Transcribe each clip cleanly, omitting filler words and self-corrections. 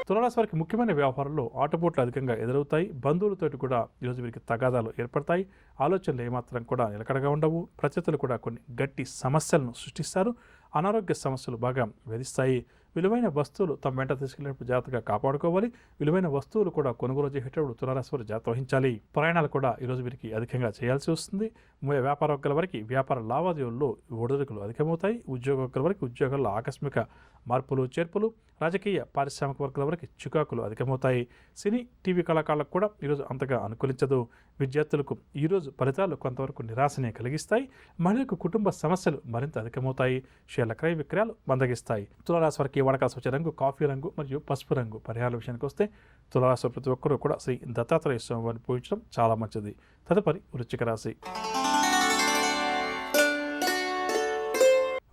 తులారాశి వారికి ముఖ్యమైన వ్యాపారంలో ఆటుపోట్లు అధికంగా ఎదురవుతాయి. బంధువులతోటి కూడా ఈరోజు వీరికి తగాదాలు ఏర్పడతాయి. ఆలోచనలు ఏమాత్రం కూడా నిలకడగా ఉండవు. ప్రత్యర్థులు కూడా కొన్ని గట్టి సమస్యలను సృష్టిస్తారు. అనారోగ్య సమస్యలు బాగా వేధిస్తాయి. విలువైన వస్తువులు తమ వెంట తీసుకెళ్లేటప్పుడు జాగ్రత్తగా కాపాడుకోవాలి. విలువైన వస్తువులు కూడా కొనుగోలు చేసేటప్పుడు తులారాశి వారు జాగ్రత్త వహించాలి. ప్రయాణాలు కూడా ఈరోజు వీరికి అధికంగా చేయాల్సి వస్తుంది. వ్యాపారవర్గాల వారికి వ్యాపార లావాదేవీల్లో ఒడిదుడుకులు అధికమవుతాయి. ఉద్యోగవర్గాల వారికి ఉద్యోగాల్లో ఆకస్మిక మార్పులు చేర్పులు, రాజకీయ పారిశ్రామిక వర్గాల వరకు చికాకులు అధికమవుతాయి. సినీ టీవీ కళాకారులకు కూడా ఈరోజు అంతగా అనుకూలించదు. విద్యార్థులకు ఈరోజు ఫలితాలు కొంతవరకు నిరాశనే కలిగిస్తాయి. మహిళలకు కుటుంబ సమస్యలు మరింత అధికమవుతాయి. షేర్ల క్రయ విక్రయాలు మందగిస్తాయి. తులారాశి వారికి వాడకాల్సి వచ్చే రంగు కాఫీ రంగు మరియు పసుపు రంగు. పరిహారాల విషయానికి వస్తే తులారాశి ప్రతి ఒక్కరూ కూడా శ్రీ దత్తాత్రేయ స్వామి వారిని పూజించడం చాలా మంచిది. తదుపరి వృశ్చిక రాశి.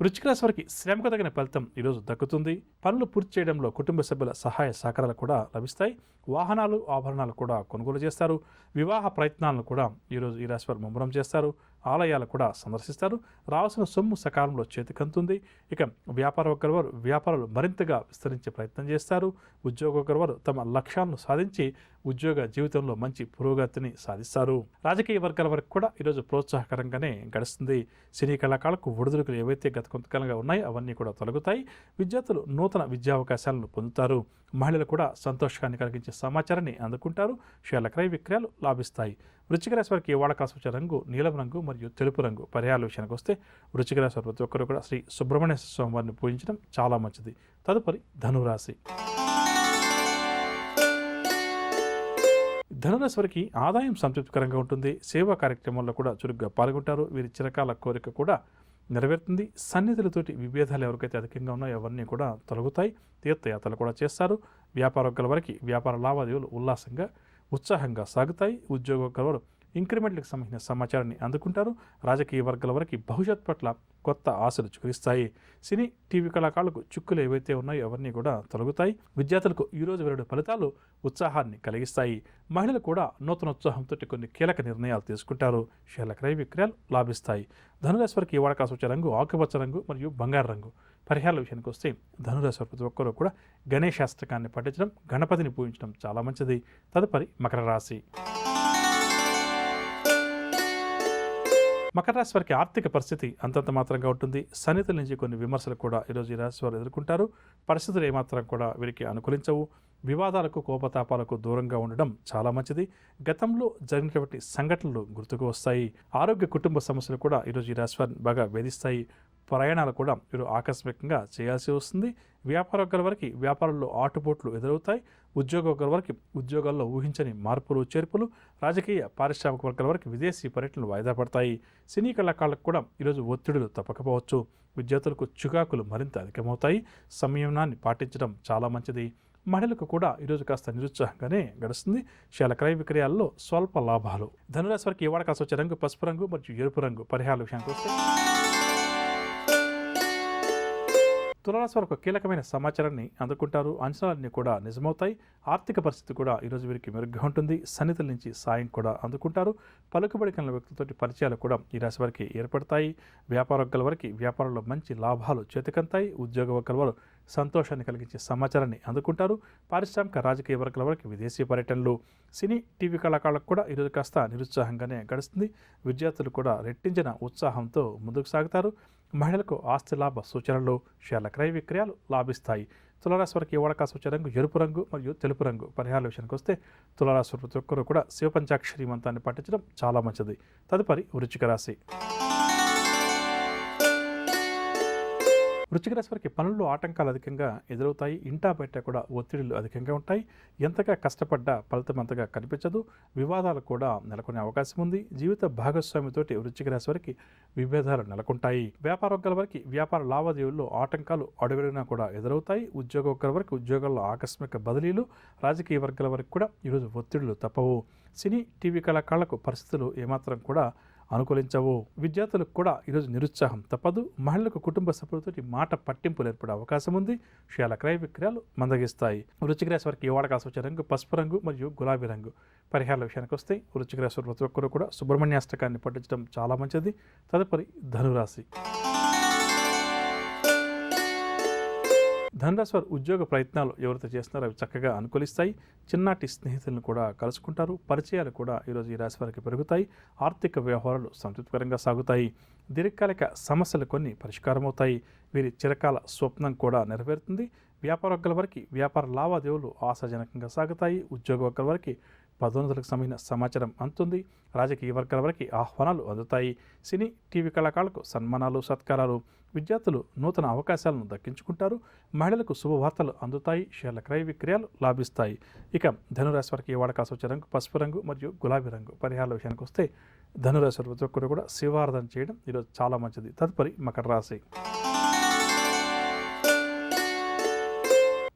వృశ్చిక రాశి వారికి శ్రమకు తగిన ఫలితం ఈరోజు దక్కుతుంది. పనులు పూర్తి చేయడంలో కుటుంబ సభ్యుల సహాయ సహకారాలు కూడా లభిస్తాయి. వాహనాలు ఆభరణాలు కూడా కొనుగోలు చేస్తారు. వివాహ ప్రయత్నాలను కూడా ఈరోజు ఈ రాశి వారు ముమ్మరం చేస్తారు. ఆలయాలు కూడా సందర్శిస్తారు. రావాల్సిన సొమ్ము సకాలంలో చేతికంతుంది. ఇక వ్యాపార వర్గాల వారు వ్యాపారాలు మరింతగా విస్తరించే ప్రయత్నం చేస్తారు. ఉద్యోగ వర్గాల వారు తమ లక్ష్యాలను సాధించి ఉద్యోగ జీవితంలో మంచి పురోగతిని సాధిస్తారు. రాజకీయ వర్గాల వరకు కూడా ఈరోజు ప్రోత్సాహకరంగానే గడుస్తుంది. సినీ కళాకారులకు ఒడిదుడుకులు ఏవైతే గత కొంతకాలంగా ఉన్నాయో అవన్నీ కూడా తొలగుతాయి. విద్యార్థులు నూతన విద్యా అవకాశాలను పొందుతారు. మహిళలు కూడా సంతోషాన్ని కలిగించే సమాచారాన్ని అందుకుంటారు. షేర్ల క్రయ విక్రయాలు లాభిస్తాయి. వృశ్చిక రాశి వారికి వాడకాల్సి వచ్చే రంగు నీలం రంగు మరియు తెలుపు రంగు. పరిహారాల విషయానికి వస్తే వృశ్చిక రాశి వారు ప్రతి ఒక్కరు కూడా శ్రీ సుబ్రహ్మణ్య స్వామి వారిని పూజించడం చాలా మంచిది. తదుపరి ధనురాశి. ధనురాశి వారికి ఆదాయం సంతృప్తికరంగా ఉంటుంది. సేవా కార్యక్రమాల్లో కూడా చురుగ్గా పాల్గొంటారు. వీరి చిరకాల కోరిక కూడా నెరవేరుతుంది. సన్నిధులతోటి విభేదాలు ఎవరికైతే అధికంగా ఉన్నాయో అవన్నీ కూడా తొలగుతాయి. తీర్థయాత్రలు కూడా చేస్తారు. వ్యాపార వర్గాల వారికి వ్యాపార లావాదేవీలు ఉల్లాసంగా ఉత్సాహంగా సాగుతాయి. ఉద్యోగ వర్గాల వారు ఇంక్రిమెంట్లకు సంబంధించిన సమాచారాన్ని అందుకుంటారు. రాజకీయ వర్గాల వరకు భవిష్యత్ పట్ల కొత్త ఆశలు చిగురిస్తాయి. సినీ టీవీ కళాకారులకు చిక్కులు ఏవైతే ఉన్నాయో అవన్నీ కూడా తొలగుతాయి. విద్యార్థులకు ఈరోజు వెలువడే ఫలితాలు ఉత్సాహాన్ని కలిగిస్తాయి. మహిళలు కూడా నూతన ఉత్సాహంతో కొన్ని కీలక నిర్ణయాలు తీసుకుంటారు. షేర్ల క్రయ విక్రయాలు లాభిస్తాయి. ధనురాశి వారికి ఈ వాడకాల్సి వచ్చే రంగు ఆకుపచ్చ రంగు మరియు బంగారు రంగు. పరిహారాల విషయానికి వస్తే ధనురాశి ప్రతి ఒక్కరూ కూడా గణేశాష్టకాన్ని పఠించడం, గణపతిని పూజించడం చాలా మంచిది. తదుపరి మకర రాశి. మకర రాశి వారికి ఆర్థిక పరిస్థితి అంతంత మాత్రంగా ఉంటుంది. సన్నిధుల నుంచి కొన్ని విమర్శలు కూడా ఈరోజు ఈ రాశి వారు ఎదుర్కొంటారు. పరిస్థితులు ఏమాత్రం కూడా వీరికి అనుకూలించవు. వివాదాలకు కోపతాపాలకు దూరంగా ఉండడం చాలా మంచిది. గతంలో జరిగినటువంటి సంఘటనలు గుర్తుకు వస్తాయి. ఆరోగ్య కుటుంబ సమస్యలు కూడా ఈరోజు ఈ రాశి వారిని బాగా వేధిస్తాయి. ప్రయాణాలు కూడా వీరు ఆకస్మికంగా చేయాల్సి వస్తుంది. వ్యాపార వర్గాల వరకు వ్యాపారంలో ఆటుపోట్లు ఎదురవుతాయి. ఉద్యోగ వర్గాల వరకు ఉద్యోగాల్లో ఊహించని మార్పులు చేర్పులు, రాజకీయ పారిశ్రామిక వర్గాల వరకు విదేశీ పర్యటనలు వాయిదా పడతాయి. సినీ కళాకారులకు కూడా ఈరోజు ఒత్తిడులు తప్పకపోవచ్చు. విద్యార్థులకు చికాకులు మరింత అధికమవుతాయి. సంయమనాన్ని పాటించడం చాలా మంచిది. మహిళలకు కూడా ఈరోజు కాస్త నిరుత్సాహంగానే గడుస్తుంది. షేర్ల క్రయ విక్రయాల్లో స్వల్ప లాభాలు. ధనురాశి వారికి ఈ వాడకాల్సి వచ్చే రంగు పసుపు రంగు మరియు ఎరుపు రంగు. పరిహారాల విషయానికి వస్తే తులారాశి వారు ఒక కీలకమైన సమాచారాన్ని అందుకుంటారు. అంచనాలన్నీ కూడా నిజమవుతాయి. ఆర్థిక పరిస్థితి కూడా ఈరోజు వీరికి మెరుగ్గా ఉంటుంది. సన్నిధుల నుంచి సాయం కూడా అందుకుంటారు. పలుకుబడి కలిగిన వ్యక్తులతోటి పరిచయాలు కూడా ఈ రాశి వారికి ఏర్పడతాయి. వ్యాపార వర్గాల వారికి వ్యాపారంలో మంచి లాభాలు చేతికంతాయి. ఉద్యోగ వర్గాల వారు సంతోషాన్ని కలిగించే సమాచారాన్ని అందుకుంటారు. పారిశ్రామిక రాజకీయ వర్గాల వరకు విదేశీ పర్యటనలు. సినీ టీవీ కళాకారులకు కూడా ఈరోజు కాస్త నిరుత్సాహంగానే గడుస్తుంది. విద్యార్థులు కూడా రెట్టించిన ఉత్సాహంతో ముందుకు సాగుతారు. మహిళలకు ఆస్తి లాభ సూచనలు, షేర్ల క్రయ విక్రయాలు లాభిస్తాయి. తులారాశి వారికి ఈ వాడకాల్సి వచ్చే రంగు ఎరుపు రంగు మరియు తెలుపు రంగు. పరిహారాల విషయానికి వస్తే తులారాశి ప్రతి ఒక్కరూ కూడా శివపంచాక్షరి మంత్రాన్ని పఠించడం చాలా మంచిది. తదుపరి వృశ్చిక రాశి. వృశ్చిక రాశి వారికి పనుల్లో ఆటంకాలు అధికంగా ఎదురవుతాయి. ఇంటా బయట కూడా ఒత్తిడిలు అధికంగా ఉంటాయి. ఎంతగా కష్టపడ్డా ఫలితం అంతగా కనిపించదు. వివాదాలు కూడా నెలకొనే అవకాశం ఉంది. జీవిత భాగస్వామితోటి వృశ్చిక రాశి వారికి విభేదాలు నెలకొంటాయి. వ్యాపార వర్గాల వారికి వ్యాపార లావాదేవీల్లో ఆటంకాలు అడుగడుగునా కూడా ఎదురవుతాయి. ఉద్యోగ వర్గాల వరకు ఉద్యోగాల్లో ఆకస్మిక బదిలీలు, రాజకీయ వర్గాల వరకు కూడా ఈరోజు ఒత్తిడులు తప్పవు. సినీ టీవీ కళాకారులకు పరిస్థితులు ఏమాత్రం కూడా అనుకూలించవు. విద్యార్థులకు కూడా ఈరోజు నిరుత్సాహం తప్పదు. మహిళలకు కుటుంబ సభ్యులతో మాట పట్టింపులు ఏర్పడే అవకాశం ఉంది. షేర్ల క్రయ విక్రయాలు మందగిస్తాయి. వృశ్చిక రాశి వారికి ఈ వాడకాల్సి వచ్చే రంగు పసుపు రంగు మరియు గులాబీ రంగు. పరిహారాల విషయానికి వస్తే వృశ్చిక రాశి ప్రతి ఒక్కరూ కూడా సుబ్రహ్మణ్యాష్టకాన్ని పఠించడం చాలా మంచిది. తదుపరి ధనురాశి. ధనురాశి వారు ఉద్యోగ ప్రయత్నాలు ఎవరైతే చేస్తున్నారో అవి చక్కగా అనుకూలిస్తాయి. చిన్నటి స్నేహితులను కూడా కలుసుకుంటారు. పరిచయాలు కూడా ఈరోజు ఈ రాశి వారికి పెరుగుతాయి. ఆర్థిక వ్యవహారాలు సంతృప్తికరంగా సాగుతాయి. దీర్ఘకాలిక సమస్యలు కొన్ని పరిష్కారం అవుతాయి. వీరి చిరకాల స్వప్నం కూడా నెరవేరుతుంది. వ్యాపార వర్గాల వారికి వ్యాపార లావాదేవీలు ఆశాజనకంగా సాగుతాయి. ఉద్యోగ వర్గాల వారికి పదోన్నతులకు సంబంధించిన సమాచారం అందుతుంది. రాజకీయ వర్గాల వరకు ఆహ్వానాలు అందుతాయి. సినీ టీవీ కళాకారులకు సన్మానాలు సత్కారాలు. విద్యార్థులు నూతన అవకాశాలను దక్కించుకుంటారు. మహిళలకు శుభవార్తలు అందుతాయి. షేర్ల క్రయ విక్రయాలు లాభిస్తాయి. ఇక ధనురాశి వారికి వాడకాల్సి వచ్చే రంగు పసుపు రంగు మరియు గులాబీ రంగు. పరిహారాల విషయానికి వస్తే ధనురాశి వారు ప్రతి ఒక్కరు కూడా శివారాధన చేయడం ఈరోజు చాలా మంచిది. తదుపరి మకర రాశి.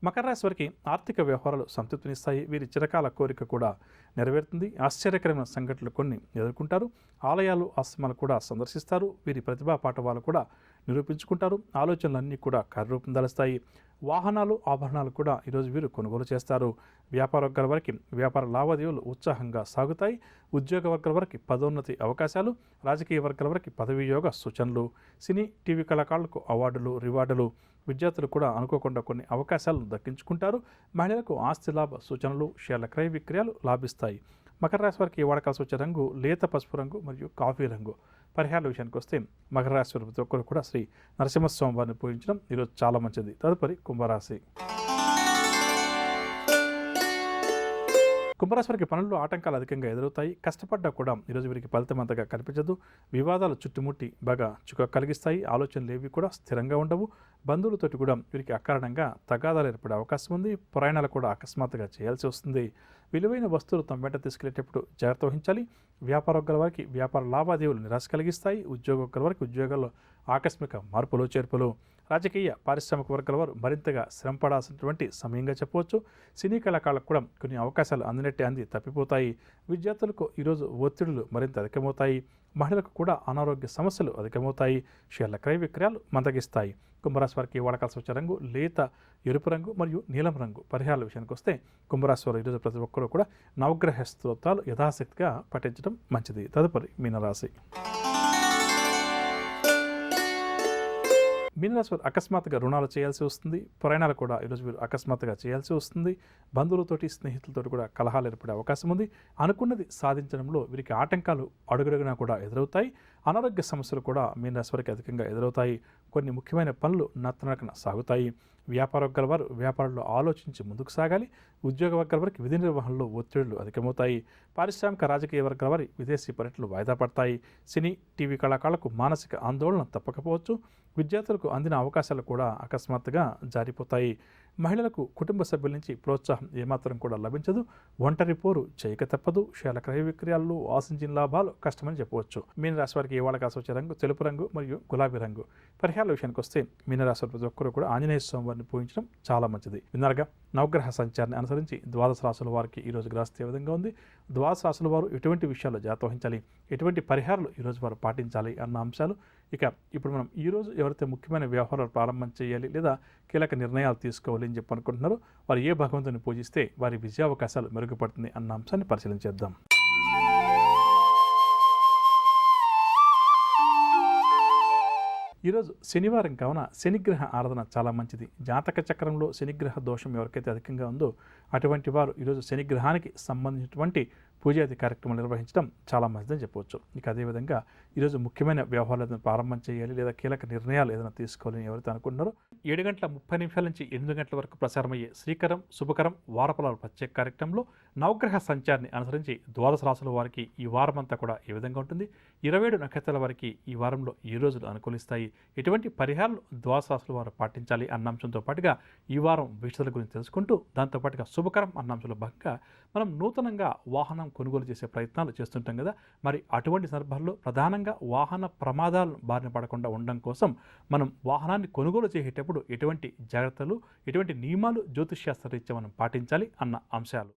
మకర రాశి వారికి ఆర్థిక వ్యవహారాలు సంతృప్తినిస్తాయి. వీరి చిరకాల కోరిక కూడా నెరవేరుతుంది. ఆశ్చర్యకరమైన సంఘటనలు కొన్ని ఎదుర్కొంటారు. ఆలయాలు ఆశ్రమాలు కూడా సందర్శిస్తారు. వీరి ప్రతిభా పాఠవాలు కూడా నిరూపించుకుంటారు. ఆలోచనలన్నీ కూడా కార్యరూపం దాలుస్తాయి. వాహనాలు ఆభరణాలు కూడా ఈరోజు వీరు కొనుగోలు చేస్తారు. వ్యాపార వర్గాల వరకు వ్యాపార లావాదేవీలు ఉత్సాహంగా సాగుతాయి. ఉద్యోగ వర్గాల వరకు పదోన్నతి అవకాశాలు. రాజకీయ వర్గాల వరకు పదవీ యోగ సూచనలు. సినీ టీవీ కళాకారులకు అవార్డులు రివార్డులు. విద్యార్థులు కూడా అనుకోకుండా కొన్ని అవకాశాలను దక్కించుకుంటారు. మహిళలకు ఆస్తి లాభ సూచనలు షేర్ల క్రయ విక్రయాలు లాభిస్తాయి. మకర రాశి వారికి వాడకాల్సి వచ్చే రంగు లేత పసుపు రంగు మరియు కాఫీ రంగు. పరిహారాల విషయానికి వస్తే మకర రాశి వారి ప్రతి ఒక్కరు కూడా శ్రీ నరసింహస్వామి వారిని పూజించడం ఈరోజు చాలా మంచిది. తదుపరి కుంభరాశి. కుంభరాశి వారికి పనుల్లో ఆటంకాలు అధికంగా ఎదురవుతాయి. కష్టపడ్డా కూడా ఈరోజు వీరికి ఫలితం అంతగా కనిపించదు. వివాదాలు చుట్టుముట్టి బాగా చుక్క కలిగిస్తాయి. ఆలోచనలు ఏవి కూడా స్థిరంగా ఉండవు. బంధువులతోటి కూడా వీరికి అకారణంగా తగాదాలు ఏర్పడే అవకాశం ఉంది. ప్రయాణాలు కూడా అకస్మాత్తుగా చేయాల్సి వస్తుంది. విలువైన వస్తువులు తమ వెంట తీసుకెళ్లేటప్పుడు జాగ్రత్త వహించాలి. వ్యాపార వర్గాల వారికి వ్యాపార లావాదేవీలు నిరాశ కలిగిస్తాయి. ఉద్యోగ వర్గాల వారికి ఉద్యోగాల్లో ఆకస్మిక మార్పులు చేర్పులు. రాజకీయ పారిశ్రామిక వర్గాల వారు మరింతగా శ్రమపడాల్సినటువంటి సమయంగా చెప్పవచ్చు. సినీ కళాకారులకు కూడా కొన్ని అవకాశాలు అందినట్టే అంది తప్పిపోతాయి. విద్యార్థులకు ఈరోజు ఒత్తిడులు మరింత అధికమవుతాయి. మహిళలకు కూడా అనారోగ్య సమస్యలు అధికమవుతాయి. షేర్ల క్రయ విక్రయాలు మందగిస్తాయి. కుంభరాశి వారికి వాడకాల్సి వచ్చే రంగు లేత ఎరుపు రంగు మరియు నీలం రంగు. పరిహారాల విషయానికి వస్తే కుంభరాశి వారు ఈరోజు ప్రతి ఒక్కరూ కూడా నవగ్రహ స్తోత్రాలు యథాశక్తిగా పఠించడం మంచిది. తదుపరి మీనరాశి. మీనరాశి వారు అకస్మాత్తుగా రుణాలు చేయాల్సి వస్తుంది. ప్రయాణాలు కూడా ఈరోజు వీరు అకస్మాత్తుగా చేయాల్సి వస్తుంది. బంధువులతోటి స్నేహితులతోటి కూడా కలహాలు ఏర్పడే అవకాశం ఉంది. అనుకున్నది సాధించడంలో వీరికి ఆటంకాలు అడుగడుగునా కూడా ఎదురవుతాయి. అనారోగ్య సమస్యలు కూడా మీనరాశి వారికి అధికంగా ఎదురవుతాయి. కొన్ని ముఖ్యమైన పనులు నత్తనడకన సాగుతాయి. వ్యాపార వర్గాల వారు వ్యాపారంలో ఆలోచించి ముందుకు సాగాలి. ఉద్యోగ వర్గాల వారికి విధి నిర్వహణలో ఒత్తిడులు అధికమవుతాయి. పారిశ్రామిక రాజకీయ వర్గాల వారి విదేశీ పర్యటనలు వాయిదా పడతాయి. సినీ టీవీ కళాకారులకు మానసిక ఆందోళన తప్పకపోవచ్చు. విద్యార్థులకు అందిన అవకాశాలు కూడా అకస్మాత్తుగా జారిపోతాయి. మహిళలకు కుటుంబ సభ్యుల నుంచి ప్రోత్సాహం ఏమాత్రం కూడా లభించదు. ఒంటరి పోరు చేయక తప్పదు. షేర్ల క్రయ విక్రయాల్లో ఆశించిన లాభాలు కష్టమని చెప్పవచ్చు. మీనరాశి వారికి వాడకాల్సి వచ్చే రంగు తెలుపు రంగు మరియు గులాబీ రంగు. పరిహారాల విషయానికి వస్తే మీనరాశి ప్రతి ఒక్కరు కూడా ఆంజనేయ స్వామి వారిని పూజించడం చాలా మంచిది. విన్నారుగా నవగ్రహ సంచారాన్ని అనుసరించి ద్వాదశ రాశుల వారికి ఈరోజు గ్రహస్థితి ఏ విధంగా ఉంది, ద్వాదశ రాశుల వారు ఎటువంటి విషయాల్లో జాగ్రత్త వహించాలి, ఎటువంటి పరిహారాలు ఈరోజు వారు పాటించాలి అన్న అంశాలు. ఇక ఇప్పుడు మనం ఈరోజు ఎవరైతే ముఖ్యమైన వ్యవహారాలు ప్రారంభం చేయాలి లేదా కీలక నిర్ణయాలు తీసుకోవాలి అని చెప్పి అనుకుంటున్నారో వారు ఏ భగవంతుని పూజిస్తే వారి విజయావకాశాలు మెరుగుపడుతుంది అన్న అంశాన్ని పరిశీలించేద్దాం. ఈరోజు శనివారం కావున శనిగ్రహ ఆరాధన చాలా మంచిది. జాతక చక్రంలో శనిగ్రహ దోషం ఎవరికైతే అధికంగా ఉందో అటువంటి వారు ఈరోజు శనిగ్రహానికి సంబంధించినటువంటి పూజాది కార్యక్రమాలు నిర్వహించడం చాలా మంచిదని చెప్పవచ్చు. ఇక అదేవిధంగా ఈరోజు ముఖ్యమైన వ్యవహారాలు ఏదైనా ప్రారంభం చేయాలి లేదా కీలక నిర్ణయాలు ఏదైనా తీసుకోవాలని ఎవరైతే అనుకుంటున్నారో 7:30 నుంచి 8 గంటల వరకు ప్రసారమయ్యే శ్రీకరం శుభకరం వారఫలాలు ప్రత్యేక కార్యక్రమంలో నవగ్రహ సంచారాన్ని అనుసరించి ద్వాదశ రాశుల వారికి ఈ వారం అంతా కూడా ఏ విధంగా ఉంటుంది, 27 నక్షత్రాల వారికి ఈ వారంలో ఈ రోజులు అనుకూలిస్తాయి, ఎటువంటి పరిహారాలు ద్వాదశ రాశుల వారు పాటించాలి అన్న అంశంతో పాటుగా ఈ వారం విషయాల గురించి తెలుసుకుంటూ దాంతోపాటుగా శుభకరం అన్న అంశంలో భాగంగా మనం నూతనంగా వాహనం కొనుగోలు చేసే ప్రయత్నాలు చేస్తుంటాం కదా. మరి అటువంటి సందర్భాల్లో ప్రధానంగా వాహన ప్రమాదాలను బారిన పడకుండా ఉండడం కోసం మనం వాహనాన్ని కొనుగోలు చేసేటప్పుడు ఎటువంటి జాగ్రత్తలు, ఎటువంటి నియమాలు జ్యోతిష్శాస్త్ర రీత్యా మనం పాటించాలి అన్న అంశాలు.